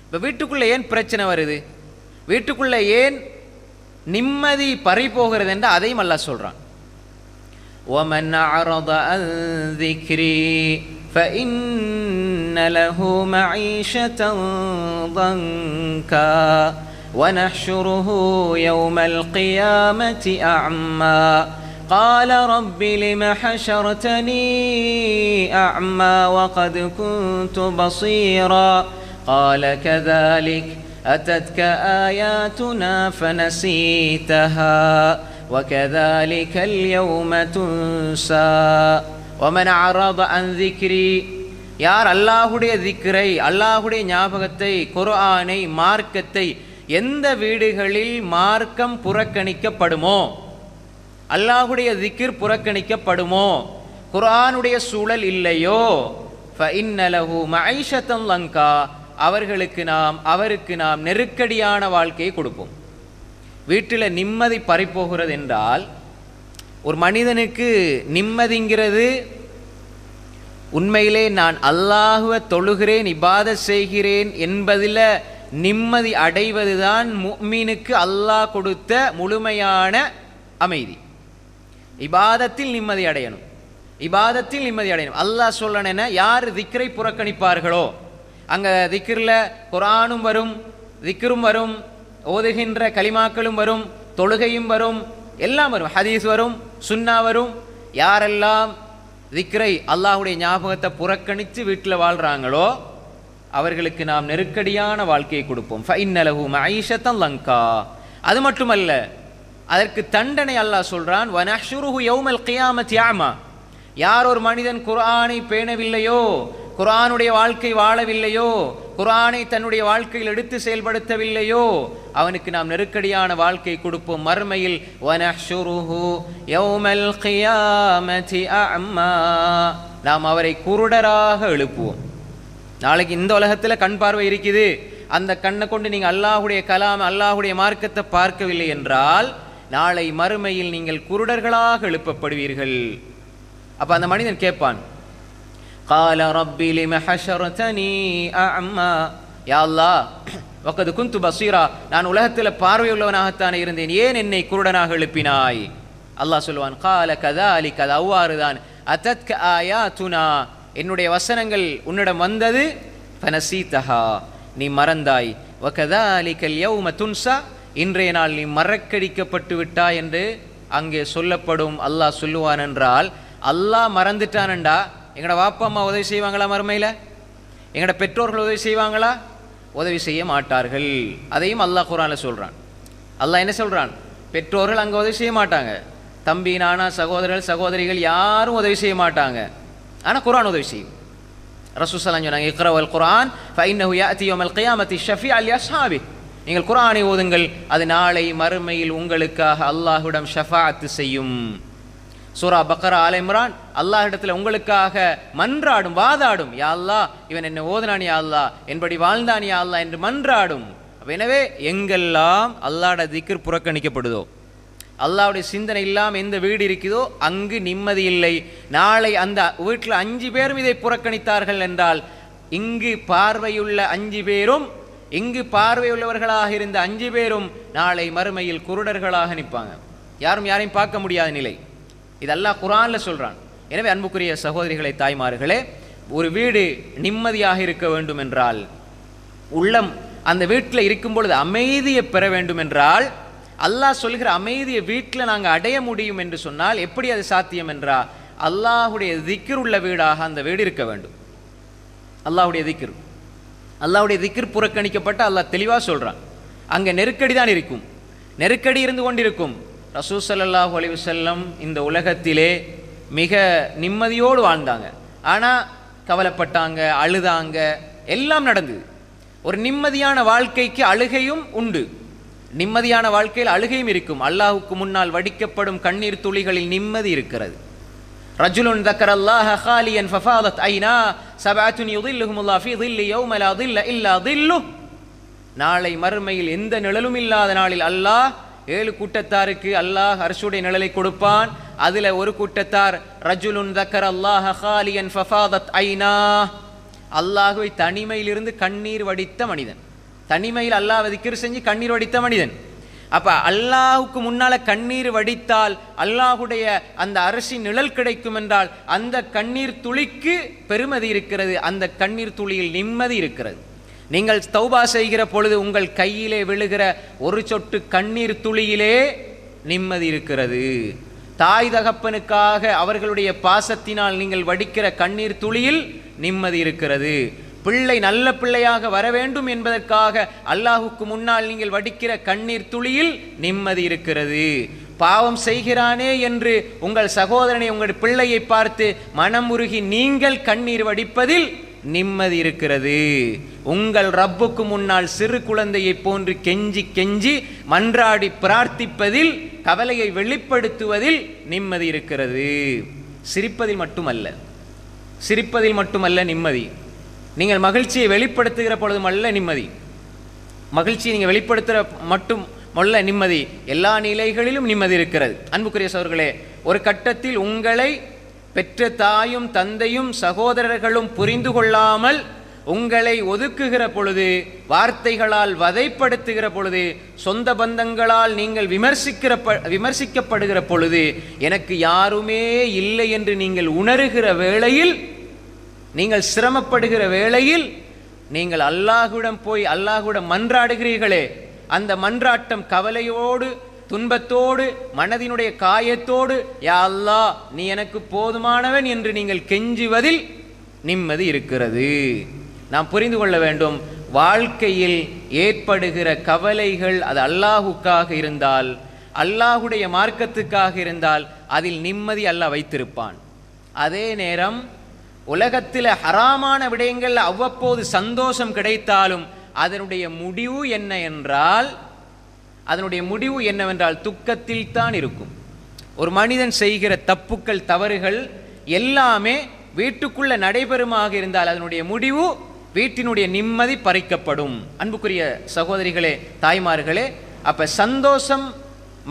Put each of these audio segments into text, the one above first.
இப்போ வீட்டுக்குள்ளே ஏன் பிரச்சனை வருது, வீட்டுக்குள்ளே ஏன் நிம்மதி பறி போகிறது என்று அதையும் அல்லாஹ் சொல்கிறான். وَمَنْ أَعْرَضَ عَنْ ذِكْرِي فَإِنَّ لَهُ مَعِيشَةً ضَنْكًا وَنَحْشُرُهُ يَوْمَ الْقِيَامَةِ أَعْمَى قَالَ رَبِّ لِمَ حَشَرْتَنِي أَعْمَى وَقَدْ كُنْتُ بَصِيرًا قَالَ كَذَلِكَ أَتَتْكَ آيَاتُنَا فَنَسِيتَهَا وَكَذَلِكَ الْيَوْمَ تُنْسَى وَمَنْ أَعْرَضَ عَنْ ذِكْرِي யார் அல்லாஹுடைய திக்ரை, அல்லாஹுடைய ஞாபகத்தை, குர்ஆனை, மார்க்கத்தை, எந்த வீடுகளில் மார்க்கம் புறக்கணிக்கப்படுமோ, அல்லாஹுடைய திக்ர் புறக்கணிக்கப்படுமோ, குர்ஆனுடைய சூழல் இல்லையோ, فَإِنَّ لَهُ مَعِيشَةً ضَنْكًا அவருக்கு நாம் நெருக்கடியான வாழ்க்கையை கொடுப்போம். வீட்டில் நிம்மதி பறிப்போகிறது என்றால், ஒரு மனிதனுக்கு நிம்மதிங்கிறது உண்மையிலே நான் அல்லாஹுவை தொழுகிறேன், இபாதத் செய்கிறேன் என்பதில் நிம்மதி அடைவதுதான் முஃமினுக்கு அல்லாஹ் கொடுத்த முழுமையான அமைதி. இபாதத்தில் நிம்மதி அடையணும், இபாதத்தில் நிம்மதி அடையணும். அல்லாஹ் சொல்லணுன்னா, யார் திக்ரை புறக்கணிப்பார்களோ, அங்கே திக்ரில் குர்ஆனும் வரும், திக்ரும் வரும், ஓதுகின்ற கலிமாக்களும் வரும், தொழுகையும் வரும், எல்லாம் வரும், ஹதீஸ் வரும், சுன்னா வரும். யாரெல்லாம் திக்ரை, அல்லாஹுடைய ஞாபகத்தை புறக்கணித்து வீட்டில் வாழ்கிறாங்களோ அவர்களுக்கு நாம் நெருக்கடியான வாழ்க்கையை கொடுப்போம். فَإِنَّ لَهُ مَعِيشَةً ضَنْكًا அது மட்டுமல்ல, அதற்கு தண்டனை அல்லாஹ் சொல்றான். وَنَحْشُرُهُ يَوْمَ الْقِيَامَةِ أَعْمَى யார் ஒரு மனிதன் குர்ஆனை பேணவில்லையோ, குர்ஆனுடைய வாழ்க்கை வாழவில்லையோ, குர்ஆனை தன்னுடைய வாழ்க்கையில் எடுத்து செயல்படுத்தவில்லையோ, அவனுக்கு நாம் நெருக்கடியான வாழ்க்கை கொடுப்போம் மறுமையில். وَنَحْشُرُهُ يَوْمَ الْقِيَامَةِ أَعْمَى நாம் அவரை குருடராக எழுப்புவோம். நாளைக்கு இந்த உலகத்தில் கண் பார்வை இருக்குது, அந்த கண்ணை கொண்டு நீங்கள் அல்லாஹுடைய கலாம், அல்லாஹுடைய மார்க்கத்தை பார்க்கவில்லை என்றால் நாளை மறுமையில் நீங்கள் குருடர்களாக எழுப்பப்படுவீர்கள். அப்போ அந்த மனிதன் கேட்பான், قال رب لم حشرتني أعمى யா அல்லாஹ் வகது குந்து பசீரா நான் உலகத்தில் பார்வையுள்ளவனாகத்தானே இருந்தேன், ஏன் என்னை குருடனாக எழுப்பினாய்? அல்லாஹ் சொல்லுவான், قال كذلك அது அவ்வாறுதான், أتتك آياتنا என்னுடைய வசனங்கள் உன்னிடம் வந்தது, فنسيتها நீ மறந்தாய், وكذلك اليوم تنسى இன்றைய நாள் நீ மறக்கடிக்கப்பட்டு விட்டாய் என்று அங்கே சொல்லப்படும். அல்லாஹ் சொல்லுவான் என்றால், அல்லாஹ் மறந்துட்டானண்டா எங்களோட வாப்பா அம்மா உதவி செய்வாங்களா? மறுமையில் எங்களோட பெற்றோர்கள் உதவி செய்வாங்களா? உதவி செய்ய மாட்டார்கள். அதையும் அல்லாஹ் குர்ஆனில் சொல்கிறான். அல்லாஹ் என்ன சொல்கிறான்? பெற்றோர்கள் அங்கே உதவி செய்ய மாட்டாங்க, தம்பி நானா சகோதரர்கள் சகோதரிகள் யாரும் உதவி செய்ய மாட்டாங்க. ஆனால் குர்ஆன் உதவி செய்யும். ரசூல் ஸல்லல்லாஹு அலைஹி வஸல்லம் சொன்னாங்க, இக்ரவுல் குர்ஆன் ஃபஇன்னஹு யாத்தி யௌமல் கியாமத்தி ஷஃபீஅன் லிஅஸ்ஹாபி நீங்கள் குர்ஆனை ஓதுங்கள், அது நாளை மறுமையில் உங்களுக்காக அல்லாஹ்விடம் ஷஃபாஅத் செய்யும். சூரா பக்ரா, ஆல இம்ரான் அல்லாஹ்விடத்தில் உங்களுக்காக மன்றாடும், வாதாடும். யா அல்லாஹ் இவன் என்ன ஓதுனான், யா அல்லாஹ் என்படி வாழ்ந்தான், யா அல்லாஹ் என்று மன்றாடும். எனவே எங்கெல்லாம் அல்லாஹ்வுடைய திக்ர் புறக்கணிக்கப்படுதோ, அல்லாஹ்வுடைய சிந்தனை இல்லாமல் எந்த வீடு இருக்குதோ அங்கு நிம்மதி இல்லை. நாளை அந்த வீட்டில் 5 பேரும் இதை புறக்கணித்தார்கள் என்றால், இங்கு பார்வையுள்ள 5 பேரும், இங்கு பார்வையுள்ளவர்களாக இருந்த 5 பேரும் நாளை மறுமையில் குருடர்களாக நிற்பாங்க. யாரும் யாரையும் பார்க்க முடியாத நிலை. இது அல்லாஹ் குர்ஆனில் சொல்கிறான். எனவே அன்புக்குரிய சகோதரிகளை, தாய்மார்களே, ஒரு வீடு நிம்மதியாக இருக்க வேண்டும் என்றால், உள்ளம் அந்த வீட்டில் இருக்கும் பொழுது அமைதியை பெற வேண்டும் என்றால், அல்லாஹ் சொல்கிற அமைதியை வீட்டில் நாங்கள் அடைய முடியும் என்று சொன்னால் எப்படி அது சாத்தியம் என்றால், அல்லாஹுடைய திக்ர் உள்ள வீடாக அந்த வீடு இருக்க வேண்டும். அல்லாஹுடைய திக்ர் புறக்கணிக்கப்பட்ட அல்லாஹ் தெளிவாக சொல்கிறான். அங்கே நெருக்கடி தான் இருக்கும், நெருக்கடி இருந்து கொண்டிருக்கும். ரசூல் ஸல்லல்லாஹு அலைஹி வஸல்லம் இந்த உலகத்திலே மிக நிம்மதியோடு வாழ்ந்தாங்க. ஆனால் கவலைப்பட்டாங்க, அழுதாங்க, எல்லாம் நடந்தது. ஒரு நிம்மதியான வாழ்க்கைக்கு அழுகையும் உண்டு, நிம்மதியான வாழ்க்கையில் அழுகையும் இருக்கும். அல்லாஹுக்கு முன்னால் வடிக்கப்படும் கண்ணீர் துளிகளில் நிம்மதி இருக்கிறது. ரஜுலுன் தக்கரல்லாஹ ஹாலியன் ஃபஃபாதத் ஐனா சபஅத்துன் யுதில்லுஹுமுல்லாஹு ஃபீ தில்லி யௌம லா தில்ல இல்லா தில்லு நாளை மறுமையில் எந்த நிழலும் இல்லாத நாளில் அல்லாஹ் 7 கூட்டத்தாருக்கு அல்லாஹ் அர்ஷுடைய நிழலை கொடுப்பான். அதில் ஒரு கூட்டத்தார் ரஜுலுன் தக்கரல்லாஹ ஹாலியன் ஃபஃபாதத் ஐனா அல்லாஹுவை தனிமையிலிருந்து கண்ணீர் வடித்த மனிதன். தனிமையில் அல்லாஹ்வை திக்ர் செஞ்சு கண்ணீர் வடித்த மனிதன். அப்ப அல்லாஹுக்கு முன்னால கண்ணீர் வடித்தால் அல்லாஹுடைய அந்த அரசின் நிழல் கிடைக்கும் என்றால் அந்த கண்ணீர் துளிக்கு பெருமதி இருக்கிறது, அந்த கண்ணீர் துளியில் நிம்மதி இருக்கிறது. நீங்கள் தௌபா செய்கிற பொழுது உங்கள் கையிலே விழுகிற ஒரு சொட்டு கண்ணீர் துளியிலே நிம்மதி இருக்கிறது. தாய் தகப்பனுக்காக அவர்களுடைய பாசத்தினால் நீங்கள் வடிக்கிற கண்ணீர் துளியில் நிம்மதி இருக்கிறது. பிள்ளை நல்ல பிள்ளையாக வர வேண்டும் என்பதற்காக அல்லாஹுக்கு முன்னால் நீங்கள் வடிக்கிற கண்ணீர் துளியில் நிம்மதி இருக்கிறது. பாவம் செய்கிறானே என்று உங்கள் சகோதரனை உங்கள் பிள்ளையை பார்த்து மனமுருகி நீங்கள் கண்ணீர் வடிப்பதில் நிம்மதி இருக்கிறது. உங்கள் ரப்புக்கு முன்னால் சிறு குழந்தையை போன்று கெஞ்சி கெஞ்சி மன்றாடி பிரார்த்திப்பதில், கவலையை வெளிப்படுத்துவதில் நிம்மதி இருக்கிறது. சிரிப்பதில் மட்டுமல்ல நிம்மதி. நீங்கள் மகிழ்ச்சியை வெளிப்படுத்துகிற பொழுதுமல்ல நிம்மதி. மகிழ்ச்சியை நீங்கள் வெளிப்படுத்துகிற மட்டும் அல்ல நிம்மதி, எல்லா நிலைகளிலும் நிம்மதி இருக்கிறது. அன்புக்குரிய சகோதரர்களே, ஒரு கட்டத்தில் உங்களை பெற்ற தாயும் தந்தையும் சகோதரர்களும் புரிந்து கொள்ளாமல் உங்களை ஒதுக்குகிற பொழுது, வார்த்தைகளால் வதைப்படுத்துகிற பொழுது, சொந்த பந்தங்களால் நீங்கள் விமர்சிக்கப்படுகிற பொழுது, எனக்கு யாருமே இல்லை என்று நீங்கள் உணர்கிற வேளையில், நீங்கள் சிரமப்படுகிற வேளையில், நீங்கள் அல்லாஹ்விடம் போய் அல்லாஹ்விடம் மன்றாடுகிறீர்களே, அந்த மன்றாட்டம் கவலையோடு துன்பத்தோடு மனதினுடைய காயத்தோடு, யா அல்லாஹ் நீ எனக்கு போதுமானவன் என்று நீங்கள் கெஞ்சுவதில் நிம்மதி இருக்கிறது. நாம் புரிந்து கொள்ள வேண்டும், வாழ்க்கையில் ஏற்படுகிற கவலைகள் அது அல்லாஹுக்காக இருந்தால், அல்லாஹுடைய மார்க்கத்துக்காக இருந்தால் அதில் நிம்மதி அல்லாஹ் வைத்திருப்பான். அதே நேரம் உலகத்தில் ஹராமான விடயங்கள் அவ்வப்போது சந்தோஷம் கிடைத்தாலும் அதனுடைய முடிவு என்னவென்றால் துக்கத்தில் தான் இருக்கும். ஒரு மனிதன் செய்கிற தப்புக்கள் தவறுகள் எல்லாமே வீட்டுக்குள்ள நடைபெறுமாக இருந்தால் அதனுடைய முடிவு வீட்டினுடைய நிம்மதி பறிக்கப்படும். அன்புக்குரிய சகோதரிகளே, தாய்மார்களே, அப்ப சந்தோஷம்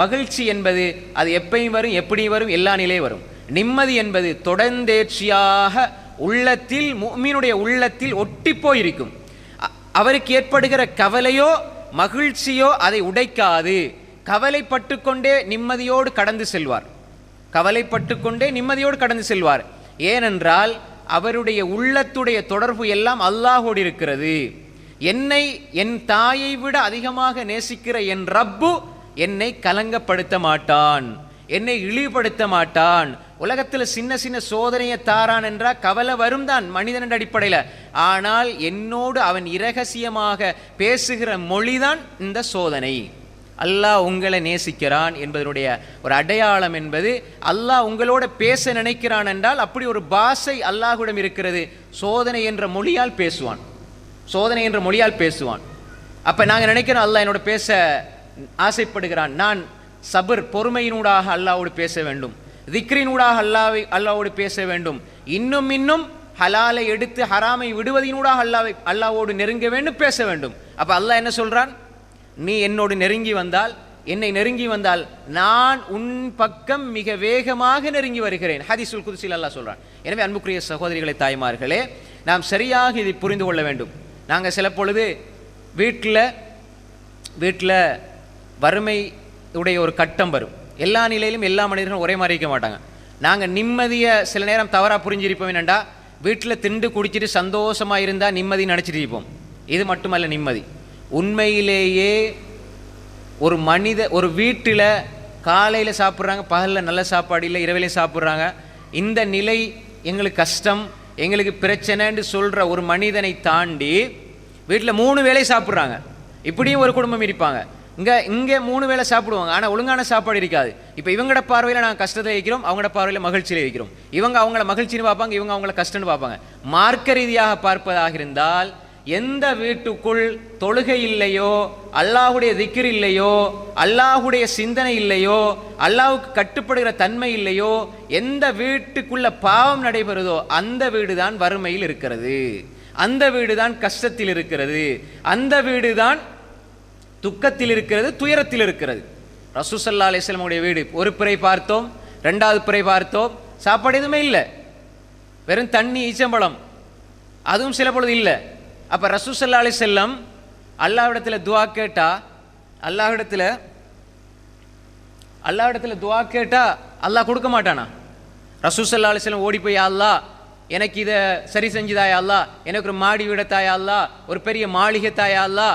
மகிழ்ச்சி என்பது அது எப்பயும் வரும், எப்படி வரும், எல்லா நிலையும் வரும். நிம்மதி என்பது தொடர்ந்தேர்ச்சியாக உள்ளத்தில், முஃமினுடைய உள்ளத்தில் ஒட்டி போயிருக்கும். அவருக்கு ஏற்படுகிற கவலையோ மகிழ்ச்சியோ அதை உடைக்காது. கவலைப்பட்டு கொண்டே நிம்மதியோடு கடந்து செல்வார். ஏனென்றால் அவருடைய உள்ளத்துடைய தொடர்பு எல்லாம் அல்லாஹோடு இருக்கிறது. என்னை என் தாயை விட அதிகமாக நேசிக்கிற என் ரப்பு என்னை கலங்கப்படுத்த மாட்டான், என்னை இழிவுபடுத்த மாட்டான். உலகத்தில் சின்ன சின்ன சோதனையை தாரான் என்றால் கவலை வரும் தான் மனிதன் அடிப்படையில். ஆனால் என்னோடு அவன் இரகசியமாக பேசுகிற மொழிதான் இந்த சோதனை. அல்லாஹ் உங்களை நேசிக்கிறான் என்பதனுடைய ஒரு அடையாளம் என்பது, அல்லாஹ் உங்களோட பேச நினைக்கிறான் என்றால் அப்படி ஒரு பாஷை அல்லாஹ்விடம் இருக்கிறது. சோதனை என்ற மொழியால் பேசுவான். அப்போ நாங்கள் நினைக்கிறோம் அல்லாஹ் என்னோட பேச ஆசைப்படுகிறான், நான் சபர் பொறுமையினூடாக அல்லாஹ்வோடு பேச வேண்டும், திக்ரினூடாக அல்லாஹ்வோடு பேச வேண்டும், இன்னும் ஹலாலை எடுத்து ஹராமை விடுவதினூடாக அல்லாஹ்வோடு நெருங்க வேண்டும், பேச வேண்டும். அப்போ அல்லாஹ் என்ன சொல்றான், நீ என்னோடு என்னை நெருங்கி வந்தால் நான் உன் பக்கம் மிக வேகமாக நெருங்கி வருகிறேன். ஹதீஸுல் குத்ஸில் அல்லாஹ் சொல்றான். எனவே அன்புக்குரிய சகோதரிகளை, தாய்மார்களே, நாம் சரியாக இதை புரிந்து கொள்ள வேண்டும். நாங்கள் சில பொழுது வீட்டில் வறுமை உடைய ஒரு கட்டம் வரும். எல்லா நிலையிலும் எல்லா மனிதர்களும் ஒரே மாதிரி இருக்க மாட்டாங்க. நாங்கள் நிம்மதியை சில நேரம் தவறாக புரிஞ்சிருப்போம். என்னண்டா, வீட்டில் திண்டு குடிச்சிட்டு சந்தோஷமாக இருந்தால் நிம்மதி நினச்சிட்டு இருப்போம். இது மட்டுமல்ல நிம்மதி. உண்மையிலேயே ஒரு வீட்டில் காலையில் சாப்பிட்றாங்க, பகலில் நல்ல சாப்பாடு இல்லை, இரவிலையும் சாப்பிட்றாங்க, இந்த நிலை எங்களுக்கு கஷ்டம், எங்களுக்கு பிரச்சனைன்னு சொல்கிற ஒரு மனிதனை தாண்டி வீட்டில் 3 வேளை சாப்பிட்றாங்க. இப்படியும் ஒரு குடும்பம் இருப்பாங்க. இங்கே 3 வேளை சாப்பிடுவாங்க, ஆனால் ஒழுங்கான சாப்பாடு இருக்காது. இப்போ இவங்களோட பார்வையில் நாங்கள் கஷ்டத்தில் இருக்கிறோம், அவங்களோட பார்வையில் மகிழ்ச்சியில் இருக்கிறோம். இவங்க அவங்கள மகிழ்ச்சின்னு பார்ப்பாங்க, இவங்க அவங்கள கஷ்டம்னு பார்ப்பாங்க. மார்க்க ரீதியாக பார்ப்பதாக இருந்தால் எந்த வீட்டுக்குள் தொழுகை இல்லையோ, அல்லாஹுடைய திக்ர் இல்லையோ, அல்லாஹுடைய சிந்தனை இல்லையோ, அல்லாஹுக்கு கட்டுப்படுகிற தன்மை இல்லையோ, எந்த வீட்டுக்குள்ள பாவம் நடைபெறுதோ அந்த வீடு தான் வறுமையில் இருக்கிறது, அந்த வீடு தான் கஷ்டத்தில் இருக்கிறது, அந்த வீடு தான் துக்கத்தில் இருக்கிறது, துயரத்தில் இருக்கிறது. ரசூல் ஸல்லல்லாஹு அலைஹி வஸல்லம் உடைய வீடு ஒரு பிறை பார்த்தோம், 2வது பிறை பார்த்தோம், சாப்பாடு எதுவுமே இல்லை, வெறும் தண்ணி ஈச்சம்பழம், அதுவும் சில பொழுது இல்லை. அப்போ ரசூல் ஸல்லல்லாஹு அலைஹி வஸல்லம் அல்லாஹ்விடத்தில் துஆ கேட்டா அல்லாஹ்விடத்தில் துஆ கேட்டா அல்லாஹ் கொடுக்க மாட்டானா? ரசூல் ஸல்லல்லாஹு அலைஹி வஸல்லம் ஓடி போய், யா அல்லாஹ் எனக்கு இதை சரி செஞ்சுதாயா அல்லாஹ், எனக்கு ஒரு மாடி வீடத்தாயா அல்லாஹ், ஒரு பெரிய மாளிகை தாயா அல்லாஹ்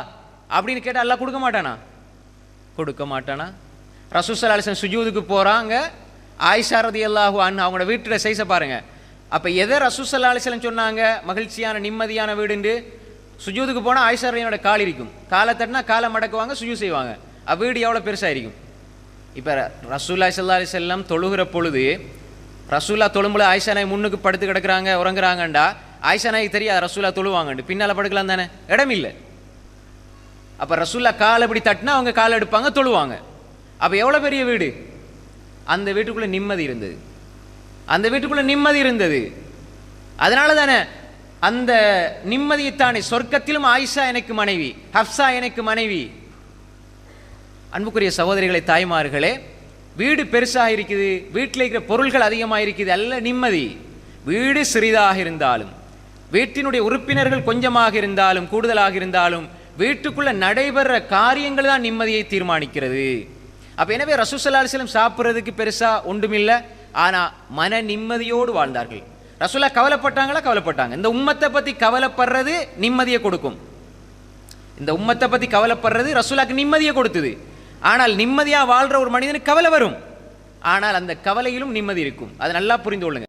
அப்படின்னு கேட்டால் அல்லாஹ் கொடுக்க மாட்டானா? கொடுக்க மாட்டானா? ரசூல் ஸல்லல்லாஹு அலைஹி வஸல்லம் சுஜூதுக்கு போகிறாங்க, ஆயிஷா ரலியல்லாஹு அன்ஹா அவங்களோட வீட்டோட சைஸை பாருங்க. அப்போ எதை ரசூல் ஸல்லல்லாஹு அலைஹி வஸல்லம் சொன்னாங்க மகிழ்ச்சியான நிம்மதியான வீடுண்டு? சுஜூதுக்கு போனால் ஆயிஷா ரலியல்லாஹு அன்ஹா கால் இருக்கும், காலை தட்டினா காலை மடக்குவாங்க, சுஜூத் செய்வாங்க. வீடு எவ்வளோ பெருசாக இருக்கும். இப்போ ரசூலுல்லாஹி ஸல்லல்லாஹு அலைஹி வஸல்லம் தொழுகிற பொழுது ரசூல்லா தொழும்புல ஆயிஷா நாய் முன்னுக்கு படுத்து கிடக்குறாங்க, உறங்குறாங்கண்டா ஆயிஷா நாய்க்கு தெரியாது ரசூல்லா தொழுவாங்கண்டு, பின்னால் படுக்கலாம் தானே, இடம் இல்லை. அப்போ ரசூல்லா காலை இப்படி தட்டினா அவங்க காலை எடுப்பாங்க, தொழுவாங்க. அப்போ எவ்வளோ பெரிய வீடு. அந்த வீட்டுக்குள்ளே நிம்மதி இருந்தது, அந்த வீட்டுக்குள்ளே நிம்மதி இருந்தது. அதனால தானே அந்த நிம்மதியைத்தானே சொர்க்கத்திலும் ஆயிஷா எனக்கு மனைவி, ஹப்சா எனக்கு மனைவி. அன்புக்குரிய சகோதரிகளை, தாய்மார்களே, வீடு பெருசாக இருக்குது, வீட்டில் இருக்கிற பொருள்கள் அதிகமாக இருக்குது, அல்ல நிம்மதி. வீடு சிறிதாக இருந்தாலும், வீட்டினுடைய உறுப்பினர்கள் கொஞ்சமாக இருந்தாலும் கூடுதலாக இருந்தாலும், வீட்டுக்குள்ள நடைபெற காரியங்கள் தான் நிம்மதியை தீர்மானிக்கிறது. அப்போ எனவே ரசூல் ஸல்லல்லாஹு அலைஹி வஸல்லம் சாப்பிட்றதுக்கு பெருசாக ஒன்றுமில்லை, ஆனால் மன நிம்மதியோடு வாழ்ந்தார்கள். ரசூலா கவலைப்பட்டாங்களா? கவலைப்பட்டாங்க. இந்த உம்மத்தை பற்றி கவலைப்படுறது நிம்மதியை கொடுக்கும். இந்த உம்மத்தை பற்றி கவலைப்படுறது ரசூலாக்கு நிம்மதியை கொடுத்தது. ஆனால் நிம்மதியாக வாழ்கிற ஒரு மனிதனுக்கு கவலை வரும், ஆனால் அந்த கவலையிலும் நிம்மதி இருக்கும். அதை நல்லா புரிந்து கொள்ளுங்க.